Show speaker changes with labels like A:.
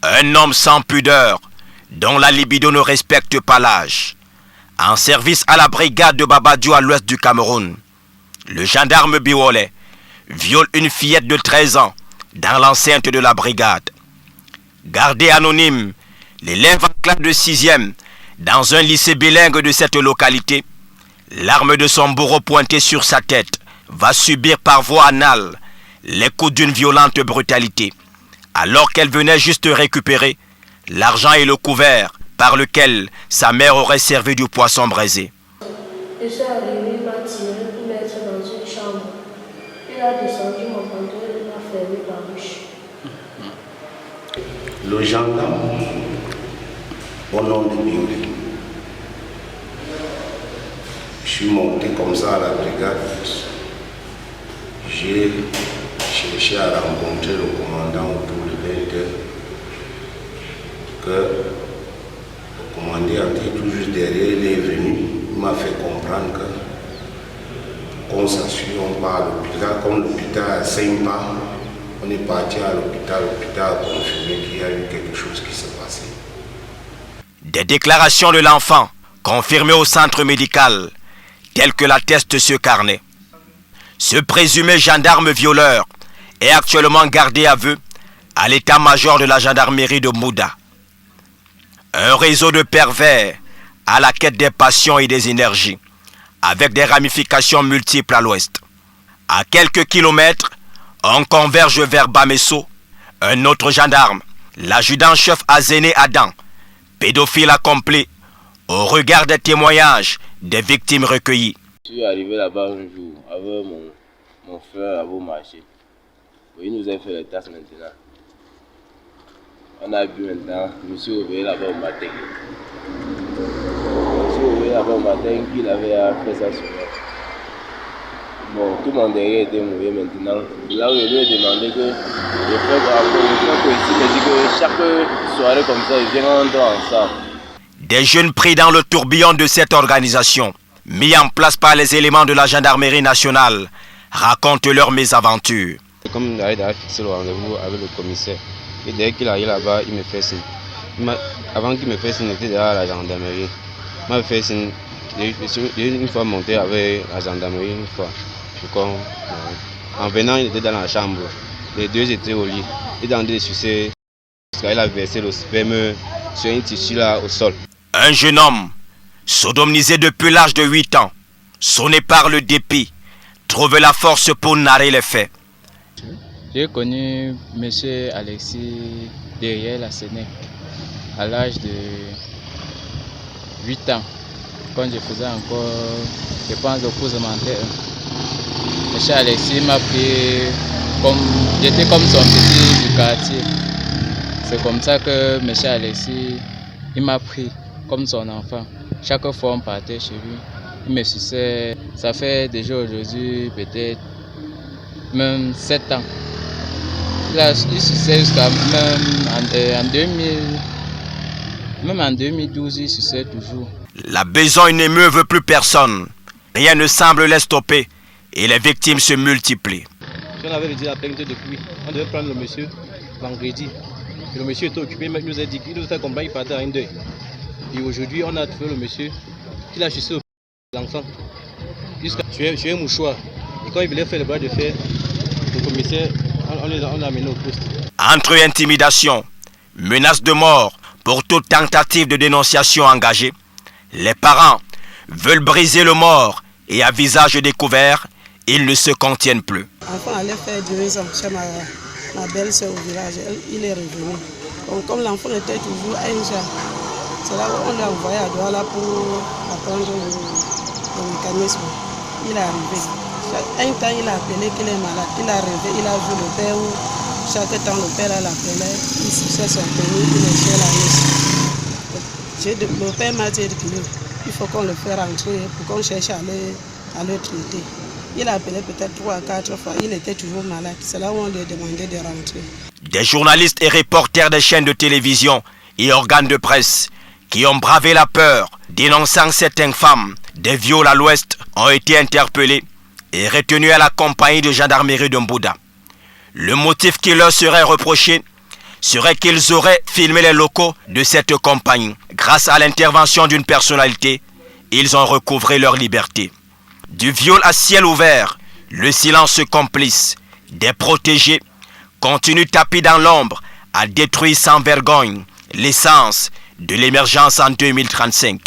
A: Un homme sans pudeur, dont la libido ne respecte pas l'âge. En service à la brigade de Babadio à l'ouest du Cameroun, le gendarme Biwole viole une fillette de 13 ans dans l'enceinte de la brigade. Gardé anonyme, l'élève en classe de 6e dans un lycée bilingue de cette localité, l'arme de son bourreau pointée sur sa tête va subir par voie anale les coups d'une violente brutalité, alors qu'elle venait juste récupérer l'argent et le couvert par lequel sa mère aurait servi du poisson braisé.
B: Je suis arrivé, il m'a tiré pour mettre dans une chambre. Il a descendu mon pantalon et il m'a fermé par bouche.
C: Le gendarme, au nom de Biolé, je suis monté comme ça à la brigade. J'ai cherché à rencontrer le commandant autour de 20 heures. Que le commandant était tout juste derrière, il est venu, il m'a fait comprendre qu'on s'assure, on part à l'hôpital, comme l'hôpital à 5 pas, on est parti à l'hôpital a confirmé qu'il y a eu quelque chose qui s'est passé.
A: Des déclarations de l'enfant confirmées au centre médical, telles que l'atteste ce carnet. Ce présumé gendarme violeur est actuellement gardé à vue à l'état-major de la gendarmerie de Mbouda. Un réseau de pervers à la quête des passions et des énergies, avec des ramifications multiples à l'ouest. À quelques kilomètres, on converge vers Bamesso, un autre gendarme, l'adjudant-chef Azéné Adam, pédophile accompli, au regard des témoignages des victimes recueillies.
D: Je suis arrivé là-bas un jour avec mon frère à vos marchés. Il nous a fait les tasses maintenant. On a bu maintenant, je me suis réveillé là-bas au matin. Je me suis réveillé là-bas au matin qu'il avait fait ça sur moi. Bon, tout mon derrière était mauvais maintenant. Là où je lui ai demandé que je fais ici, il dit que chaque soirée comme ça, ils viennent en droit ensemble.
A: Des jeunes pris dans le tourbillon de cette organisation, mis en place par les éléments de la gendarmerie nationale, racontent leurs mésaventures.
E: Comme David a fixé le rendez-vous avec le commissaire, et dès qu'il arrive là-bas, il me fait signe. Avant qu'il me fasse signe, il était derrière la gendarmerie. Il m'a fait signe. J'ai une fois monté avec la gendarmerie, une fois. En venant, il était dans la chambre. Les deux étaient au lit. Il a demandé de sucer. Il a versé le sperme sur un tissu là au sol.
A: Un jeune homme, sodomisé depuis l'âge de 8 ans, sonné par le dépit, trouve la force pour narrer les faits.
F: J'ai connu M. Alexis derrière la Sénèque à l'âge de 8 ans, quand je faisais encore, je pense, le cours élémentaire. M. Alexis m'a pris comme, j'étais comme son petit du quartier. C'est comme ça que M. Alexis, il m'a pris comme son enfant. Chaque fois on partait chez lui, il me suçait. Ça fait déjà aujourd'hui peut-être même 7 ans. Il suçait jusqu'à même en 2012, il suçait toujours.
A: La besogne n'émeuve plus personne. Rien ne semble les stopper et les victimes se multiplient.
G: Si on avait dit la plainte depuis, on devait prendre le monsieur vendredi. Et le monsieur était occupé, mais il nous a dit qu'il nous fait combattre, il partait à un deuil. Et aujourd'hui, on a trouvé le monsieur qui a sucé l'enfant. Jusqu'à tuer un mouchoir. Et quand il voulait faire le bras de fer, le commissaire, on l'a amené au poste.
A: Entre intimidation, menace de mort pour toute tentative de dénonciation engagée, les parents veulent briser le mort et à visage découvert, ils ne se contiennent plus.
H: L'enfant allait faire 2 ans chez ma belle-sœur au village. Il est revenu. Donc, comme l'enfant était toujours à Inja, c'est là où on l'a envoyé à Douala pour apprendre le mécanisme. Il est arrivé. Un temps, il a appelé qu'il est malade. Il a rêvé, il a vu le père où chaque temps le père l'appelait. Il suçait son pénis, il léchait la niche. Le père m'a dit qu'il faut qu'on le fasse rentrer pour qu'on cherche à le traiter. Il a appelé peut-être 3 à 4 fois. Il était toujours malade. C'est là où on lui a demandé de rentrer.
A: Des journalistes et reporters des chaînes de télévision et organes de presse qui ont bravé la peur, dénonçant cette infâme des viols à l'ouest, ont été interpellés et retenus à la compagnie de gendarmerie de Mbouda. Le motif qui leur serait reproché serait qu'ils auraient filmé les locaux de cette compagnie. Grâce à l'intervention d'une personnalité, ils ont recouvré leur liberté. Du viol à ciel ouvert, le silence complice des protégés continue tapis dans l'ombre à détruire sans vergogne l'essence de l'émergence en 2035.